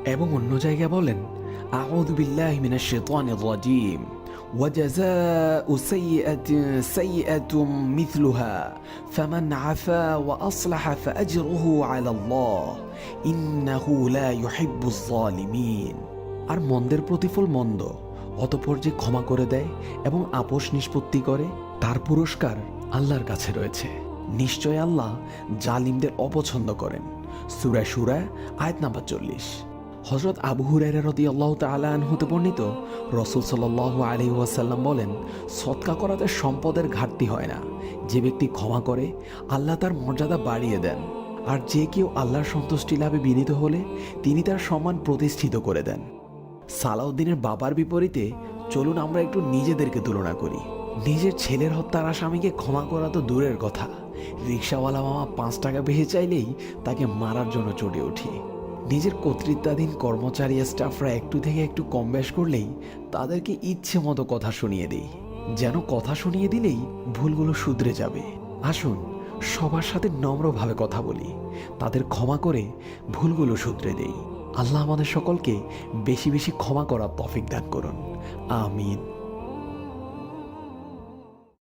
এবং অন্য জায়গায় বলেন, আউযু বিল্লাহি মিনাশ শাইতানির রাজীম, وجزاء سيئة سيئة مثلها فمن عفا وأصلح فأجره على الله إنه لا يحب الظالمين। আর মন্দের প্রতিফল মন্দ, অতঃপর যে ক্ষমা করে দেয় এবং আপোষ নিষ্পত্তি করে তার পুরস্কার আল্লাহর কাছে রয়েছে। নিশ্চয় আল্লাহ জালিমদের অপছন্দ করেন। সূরা শূরা আয়াত নাম্বার 40। হযরত আবু হুরায়রা রাদিয়াল্লাহু তাআলা আনহু হতে বর্ণিত, রাসূল সাল্লাল্লাহু আলাইহি ওয়াসাল্লাম বলেন, সদকা করাতে সম্পদের ঘাটতি হয় না। যে ব্যক্তি ক্ষমা করে আল্লাহ তার মর্যাদা বাড়িয়ে দেন, আর যে কেউ আল্লাহর সন্তুষ্টি লাভে বিনীত হলে তিনি তার সম্মান প্রতিষ্ঠিত করে দেন। সালাউদ্দিনের বাবার বিপরীতে চলুন আমরা একটু নিজেদেরকে তুলনা করি। নিজের ছেলের হত্যার আসামিকে ক্ষমা করা তো দূরের কথা, রিকশাওয়ালা মামা 5 টাকা বেশি চাইলেই তাকে মারার জন্য চটে উঠি। নিজের কর্তৃত্বাধীন কর্মচারী স্টাফরা একটু থেকে একটু কম বেশ করলেই তাদেরকে ইচ্ছে মতো কথা শুনিয়ে দিই, যেন কথা শুনিয়ে দিলেই ভুলগুলো শুধরে যাবে। আসুন সবার সাথে নম্রভাবে কথা বলি, তাদের ক্ষমা করে ভুলগুলো শুধরে দেই। আল্লাহ আমাদের সকলকে বেশি বেশি ক্ষমা করার তৌফিক দান করুন। আমিন।